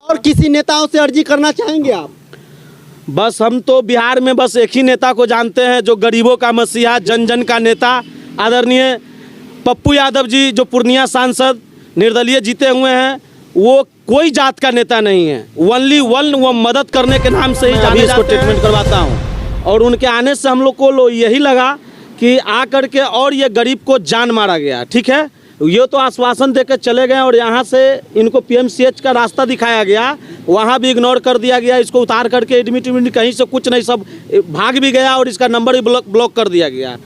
और किसी नेताओं से अर्जी करना चाहेंगे आप? बस हम तो बिहार में बस एक ही नेता को जानते हैं जो गरीबों का मसीहा, जन जन का नेता, आदरणीय पप्पू यादव जी, जो पूर्णिया सांसद निर्दलीय जीते हुए हैं। वो कोई जात का नेता नहीं है, ओनली वन, वो मदद करने के नाम से ही जाने इसको ट्रीटमेंट करवाता हूँ। और उनके आने से हम लोग को यही लगा कि आ करके और ये गरीब को जान मारा गया। ठीक है, ये तो आश्वासन देकर चले गए और यहाँ से इनको पीएमसीएच का रास्ता दिखाया गया, वहाँ भी इग्नोर कर दिया गया। इसको उतार करके एडमिट कहीं से कुछ नहीं, सब भाग भी गया और इसका नंबर भी ब्लॉक कर दिया गया।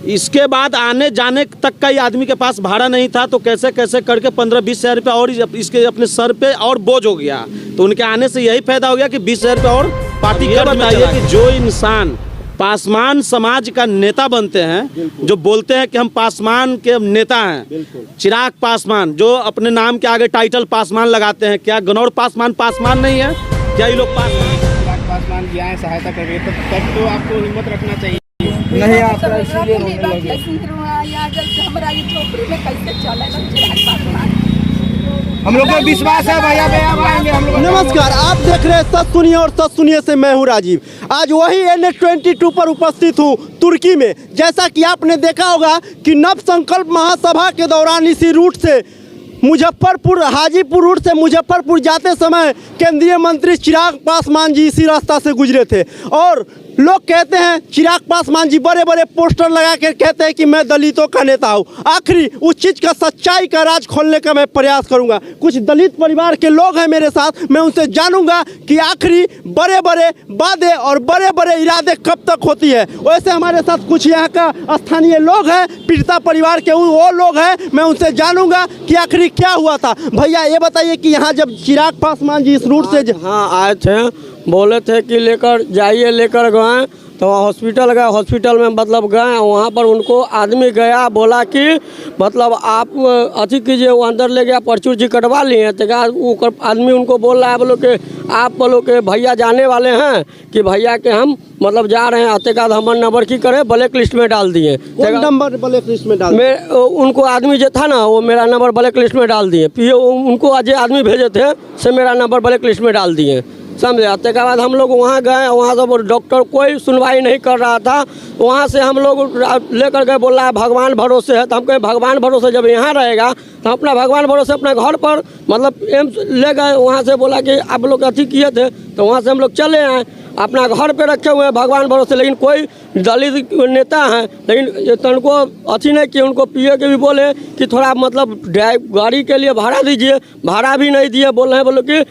इसके बाद आने जाने तक का ये आदमी के पास भाड़ा नहीं था, तो कैसे कैसे करके 15-20 हज़ार रुपये और इसके अपने सर पे और बोझ हो गया। तो उनके आने से यही फायदा हो गया कि 20 हज़ार रुपये और पार्टी कर। बताइए कि जो इंसान पासवान समाज का नेता बनते हैं, जो बोलते हैं कि हम पासवान के नेता हैं, चिराग पासवान, जो अपने नाम के आगे टाइटल पासवान लगाते हैं, क्या गनौर पासवान नहीं है? क्या ये लोग पासवान की आए सहायता कर रहे हैं, तब तो आपको हिम्मत रखना चाहिए। नहीं आप हम लोग को विश्वास है भैया आएंगे हम लोग। नमस्कार, आप देख रहे हैं सच सुनिए और सच सुनिए से मैं हूं राजीव। आज वही NH22 पर उपस्थित हूं तुर्की में। जैसा कि आपने देखा होगा कि नव संकल्प महासभा के दौरान इसी रूट से मुजफ्फरपुर, हाजीपुर रूट से मुजफ्फरपुर जाते समय केंद्रीय मंत्री चिराग पासवान जी इसी रास्ता से गुजरे थे। और लोग कहते हैं चिराग पासवान जी बड़े बड़े पोस्टर लगा कर कहते हैं कि मैं दलितों का नेता हूँ। आखिरी उस चीज़ का, सच्चाई का राज खोलने का मैं प्रयास करूँगा। कुछ दलित परिवार के लोग हैं मेरे साथ, मैं उनसे जानूंगा कि आखिरी बड़े बड़े वादे और बड़े बड़े इरादे कब तक होती है। वैसे हमारे साथ कुछ यहाँ का स्थानीय लोग हैं, पीड़िता परिवार के वो लोग हैं, मैं उनसे जानूंगा कि आखिरी क्या हुआ था। भैया ये बताइए कि यहाँ जब चिराग पासवान जी इस रूट से हाँ आए थे, बोले थे कि लेकर जाइए, लेकर गए तो हॉस्पिटल गए। हॉस्पिटल में मतलब गए, वहाँ पर उनको आदमी गया, बोला कि मतलब आप अथी कीजिए, वो अंदर ले गया, पर्ची उर्ची कटवा लिए। तो वो आदमी उनको बोल रहा है, बोलो कि आप बोलो कि भैया जाने वाले हैं कि भैया के हम मतलब जा रहे हैं। आते का हमारे नंबर की करे ब्लैक लिस्ट में डाल दिए। नंबर ब्लैक लिस्ट में डाल उनको आदमी जो था ना, वो मेरा नंबर ब्लैक लिस्ट में डाल दिए। फिर उनको आज आदमी भेजे थे से मेरा नंबर ब्लैक लिस्ट में डाल दिए, समझे। आते के बाद हम लोग वहाँ गए, वहाँ से डॉक्टर कोई सुनवाई नहीं कर रहा था। वहाँ से हम लोग लेकर गए, बोल रहा है भगवान भरोसे है। तो हम कहें भगवान भरोसे जब यहाँ रहेगा तो अपना भगवान भरोसे अपने घर पर मतलब एम्स ले गए। वहाँ से बोला कि आप लोग अथी किए थे, तो वहाँ से हम लोग चले आए, अपना घर पे रखे हुए हैं भगवान भरोसे। लेकिन कोई दलित नेता हैं, लेकिन तनको अथी नहीं किए। उनको पीए के भी बोले कि थोड़ा मतलब गाड़ी के लिए भाड़ा दीजिए, भाड़ा भी नहीं दिए। बोल रहे हैं, बोलो कि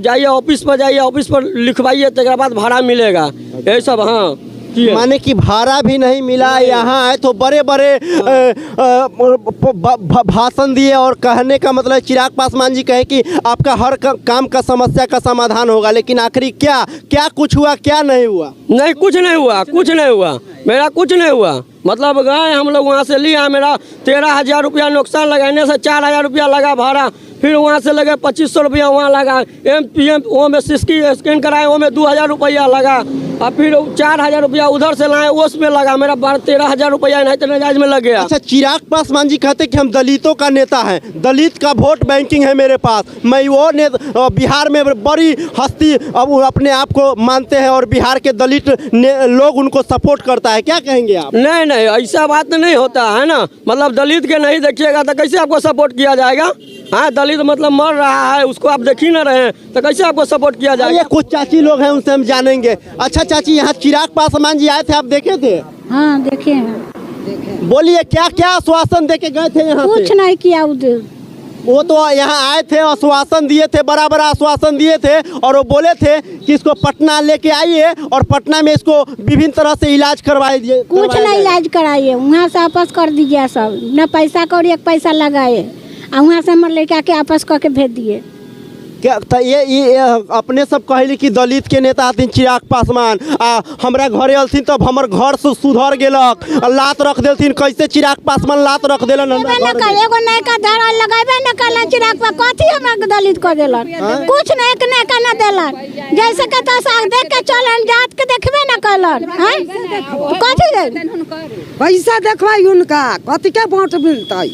जाइए ऑफिस पर, जाइए ऑफिस पर लिखवाइए, तो बाद भाड़ा मिलेगा। यही सब हाँ माने कि भाड़ा भी नहीं मिला। यहाँ आए तो बड़े बड़े भाषण दिए और कहने का मतलब चिराग पासवान जी कहे कि आपका हर काम का समस्या का समाधान होगा। लेकिन आखिरी क्या कुछ हुआ, क्या नहीं हुआ? नहीं, कुछ नहीं हुआ, कुछ नहीं हुआ, मेरा कुछ नहीं हुआ। मतलब गए हम लोग वहाँ से लिया, मेरा 13,000 रुपया नुकसान लगाने से 4,000 रुपया लगा भाड़ा। फिर वहाँ से लगे 2500 रुपया वहाँ लगा। MPM वो में सिस्की स्कैन कराए, वो में 2,000 रुपया लगा। और फिर 4,000 रुपया उधर से लाए, उसमें लगा मेरा 13,000 रुपया नहीं तो नजायज में लग गया। अच्छा, चिराग पासवान जी कहते कि हम दलितों का नेता हैं, दलित का वोट बैंकिंग है मेरे पास, मैं वो बिहार में बड़ी हस्ती अब अपने आप को मानते हैं और बिहार के दलित लोग उनको सपोर्ट करता है। क्या कहेंगे आप? नहीं नहीं, ऐसा बात नहीं होता है ना। मतलब दलित के नहीं देखिएगा तो कैसे आपको सपोर्ट किया जाएगा? हाँ, दलित मतलब मर रहा है, उसको आप देख ही ना रहे हैं तो कैसे आपको सपोर्ट किया जाएगा? ये कुछ चाची लोग हैं, उनसे हम जानेंगे। अच्छा चाची, यहाँ चिराग पासवान जी आए थे, आप देखे थे? हाँ देखे हैं। बोलिए क्या क्या आश्वासन देके गए थे यहाँ? कुछ नहीं किया उधर। वो तो यहाँ आए थे, आश्वासन दिए थे, बड़ा बड़ा आश्वासन दिए थे और वो बोले थे कि इसको पटना लेके आइए और पटना में इसको विभिन्न तरह से इलाज करवाइए। कुछ नहीं इलाज कराइए, वहाँ से वापस कर दीजिए सब, न पैसा कौड़ी एक पैसा लगाए, और वहाँ से हमारे लड़का के आपस करके भेज दिए। क्या तो ये अपने सब कहली कि दलित के नेता हथिन चिराग पासवान, हमरा घरे अलथिन तब हमर घर से सुधर गेलक, लात रख देलथिन। कैसे चिराग पासवान लात रख देलन? एगो नयका धरा लगाबे न कलन चिराग पर, कथी हमरा दलित कर देलन? कुछ नहीं के नयका न देलन, जैसे के तो साग देख के चलन, जात के देखबे न कलन। कथी दे पैसा देखबै उनका, कथी के वोट मिलतै?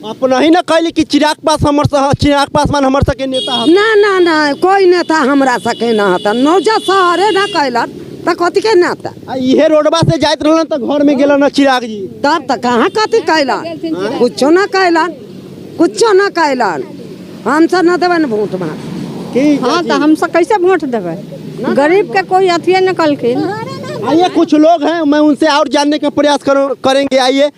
आप नहीं ना कहली कि चिराग पासवान हमर सके नेता है। ना ना ना कोई नेता हमरा सके ना होता नौजा शहरे ना कैलन तो कथी के नेता इहे रोडवा से जाइत रहलन तो घर में गेलन ना चिराग जी। तब तक कहाँ कथी कैलन कुछो ना कैलन कुछो ना कैलन हम सब न देवे न वोट में। हाँ तो हम सब कैसे वोट देवे गरीब के कोई अथिये न कलखिन। आइए कुछ लोग हैं मैं उनसे और जानने का प्रयास करेंगे।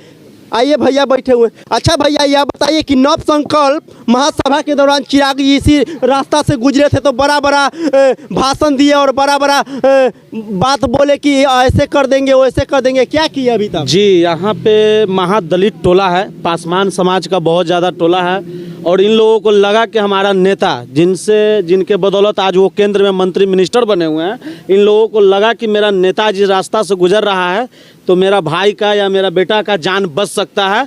आइए भैया बैठे हुए। अच्छा भैया यह बताइए कि नव संकल्प महासभा के दौरान चिराग जी इसी रास्ता से गुजरे थे तो बड़ा भाषण दिए और बड़ा बात बोले कि ऐसे कर देंगे वैसे कर देंगे, क्या किया अभी तक? जी यहाँ पे महादलित टोला है, पासवान समाज का बहुत ज़्यादा टोला है और इन लोगों को लगा कि हमारा नेता जिनके बदौलत आज वो केंद्र में मंत्री मिनिस्टर बने हुए हैं, इन लोगों को लगा कि मेरा नेता जिस रास्ता से गुजर रहा है तो मेरा भाई का या मेरा बेटा का जान बच सकता है।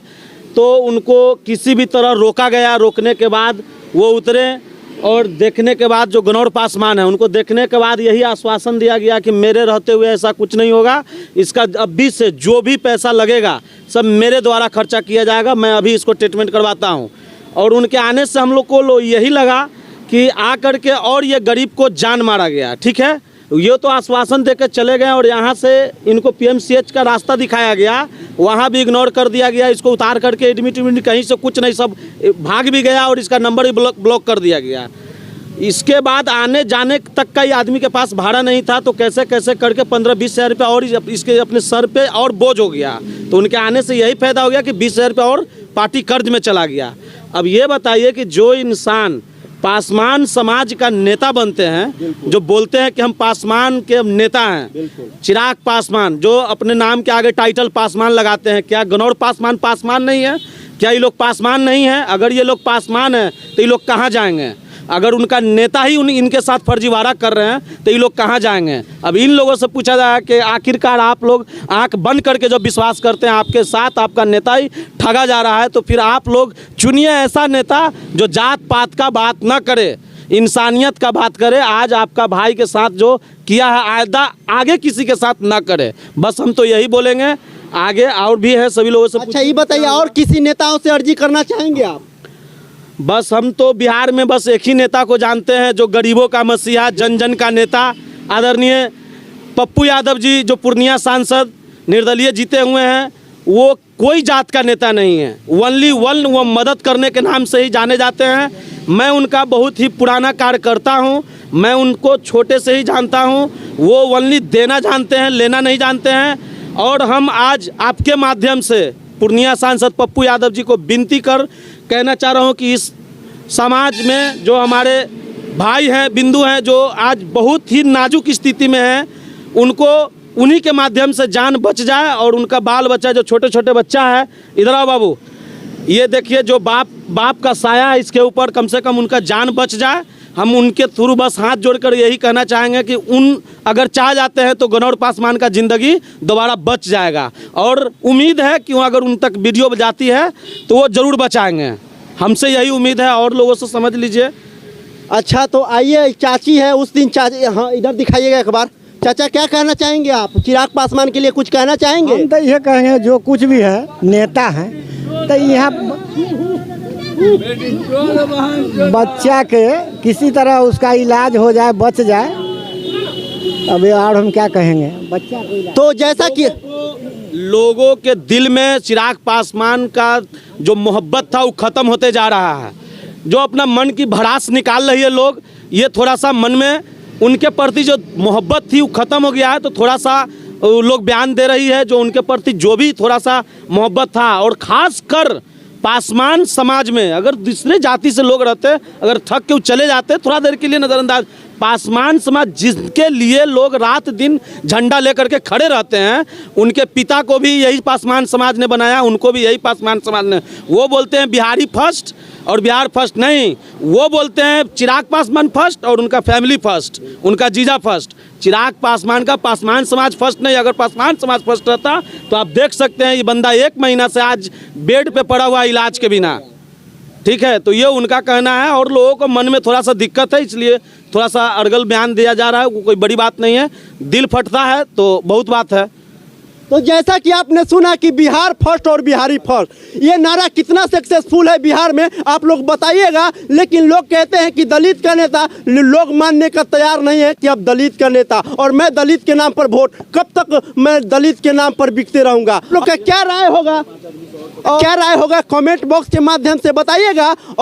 तो उनको किसी भी तरह रोका गया। रोकने के बाद वो उतरे और देखने के बाद जो गनौर पासवान है उनको देखने के बाद यही आश्वासन दिया गया कि मेरे रहते हुए ऐसा कुछ नहीं होगा, इसका अभी से जो भी पैसा लगेगा सब मेरे द्वारा खर्चा किया जाएगा, मैं अभी इसको ट्रीटमेंट करवाता हूँ। और उनके आने से हम लोग को यही लगा कि आ करके और ये गरीब को जान मारा गया। ठीक है, ये तो आश्वासन देकर चले गए और यहाँ से इनको पीएमसीएच का रास्ता दिखाया गया, वहाँ भी इग्नोर कर दिया गया। इसको उतार करके एडमिट कहीं से कुछ नहीं, सब भाग भी गया और इसका नंबर भी ब्लॉक कर दिया गया। इसके बाद आने जाने तक का ही आदमी के पास भाड़ा नहीं था तो कैसे कैसे करके 15-20 हज़ार रुपये और इसके अपने सर पे और बोझ हो गया। तो उनके आने से यही फायदा हो गया कि 20 हज़ार रुपये और पार्टी कर्ज में चला गया। अब ये बताइए कि जो इंसान पासवान समाज का नेता बनते हैं, जो बोलते हैं कि हम पासवान के नेता हैं, चिराग पासवान जो अपने नाम के आगे टाइटल पासवान लगाते हैं, क्या गनौर पासवान नहीं है? क्या ये लोग पासवान नहीं है? अगर ये लोग पासवान हैं तो ये लोग कहाँ जाएंगे? अगर उनका नेता ही इनके साथ फर्जीवाड़ा कर रहे हैं तो ये लोग कहाँ जाएंगे? अब इन लोगों से पूछा जाए कि आखिरकार आप लोग आंख बंद करके जो विश्वास करते हैं आपके साथ आपका नेता ही ठगा जा रहा है, तो फिर आप लोग चुनिए ऐसा नेता जो जात पात का बात ना करे, इंसानियत का बात करे। आज आपका भाई के साथ जो किया है आइंदा आगे किसी के साथ ना करे, बस हम तो यही बोलेंगे। आगे और भी है सभी लोगों से। अच्छा ये बताइए और किसी नेताओं से अर्जी करना चाहेंगे आप? बस हम तो बिहार में बस एक ही नेता को जानते हैं जो गरीबों का मसीहा, जन जन का नेता, आदरणीय पप्पू यादव जी जो पूर्णिया सांसद निर्दलीय जीते हुए हैं। वो कोई जात का नेता नहीं है, ओनली वन, वो मदद करने के नाम से ही जाने जाते हैं। मैं उनका बहुत ही पुराना कार्यकर्ता हूं, मैं उनको छोटे से ही जानता हूं। वो ओनली देना जानते हैं, लेना नहीं जानते हैं। और हम आज आपके माध्यम से पूर्णिया सांसद पप्पू यादव जी को विनती कर कहना चाह रहा हूं कि इस समाज में जो हमारे भाई हैं, बिंदु हैं, जो आज बहुत ही नाजुक स्थिति में हैं, उनको उन्हीं के माध्यम से जान बच जाए और उनका बाल बच्चा जो छोटे छोटे बच्चा है, इधर आओ बाबू, ये देखिए जो बाप का साया है इसके ऊपर, कम से कम उनका जान बच जाए। हम उनके थ्रू बस हाथ जोड़कर यही कहना चाहेंगे कि अगर चाह जाते हैं तो गनौर पासवान का ज़िंदगी दोबारा बच जाएगा। और उम्मीद है कि अगर उन तक वीडियो जाती है तो वो ज़रूर बचाएंगे, हमसे यही उम्मीद है और लोगों से समझ लीजिए। अच्छा तो आइए, चाची है उस दिन, चाची हाँ इधर दिखाइएगा एक बार। चाचा क्या कहना चाहेंगे आप? चिराग पासवान के लिए कुछ कहना चाहेंगे? हम तो ये कहेंगे जो कुछ भी है नेता है तो यहाँ बच्चा के किसी तरह उसका इलाज हो जाए, बच जाए। अभी और हम क्या कहेंगे, बच्चा को तो जैसा कि लोगों के दिल में चिराग पासवान का जो मोहब्बत था वो ख़त्म होते जा रहा है। जो अपना मन की भड़ास निकाल रही है लोग, ये थोड़ा सा मन में उनके प्रति जो मोहब्बत थी वो ख़त्म हो गया है। तो थोड़ा सा लोग बयान दे रही है जो उनके प्रति जो भी थोड़ा सा मोहब्बत था। और ख़ास कर पासवान समाज में अगर दूसरे जाति से लोग रहते, अगर थक के चले जाते थोड़ा देर के लिए नज़रअंदाज, पासवान समाज जिसके लिए लोग रात दिन झंडा लेकर के खड़े रहते हैं, उनके पिता को भी यही पासवान समाज ने बनाया, उनको भी यही पासवान समाज ने। वो बोलते हैं बिहारी फर्स्ट और बिहार फर्स्ट नहीं, वो बोलते हैं चिराग पासवान फर्स्ट और उनका फैमिली फर्स्ट, उनका जीजा फर्स्ट। चिराग पासवान का पासवान समाज फर्स्ट नहीं। अगर पासवान समाज फर्स्ट रहता तो आप देख सकते हैं ये बंदा 1 महीना से आज बेड पे पड़ा हुआ इलाज के बिना। ठीक है, तो ये उनका कहना है और लोगों को मन में थोड़ा सा दिक्कत है, इसलिए थोड़ा सा अर्गल बयान दिया जा रहा है। कोई बड़ी बात नहीं है, दिल फटता है तो बहुत बात है। तो जैसा कि आपने सुना कि बिहार फर्स्ट और बिहारी फर्स्ट, ये नारा कितना सक्सेसफुल है बिहार में आप लोग बताइएगा। लेकिन लोग कहते हैं कि दलित का नेता, लोग मानने का तैयार नहीं है कि अब दलित का नेता और मैं दलित के नाम पर वोट, कब तक मैं दलित के नाम पर बिकते रहूंगा। आप लोग का क्या राय होगा, क्या राय होगा कमेंट बॉक्स के माध्यम से बताइएगा। और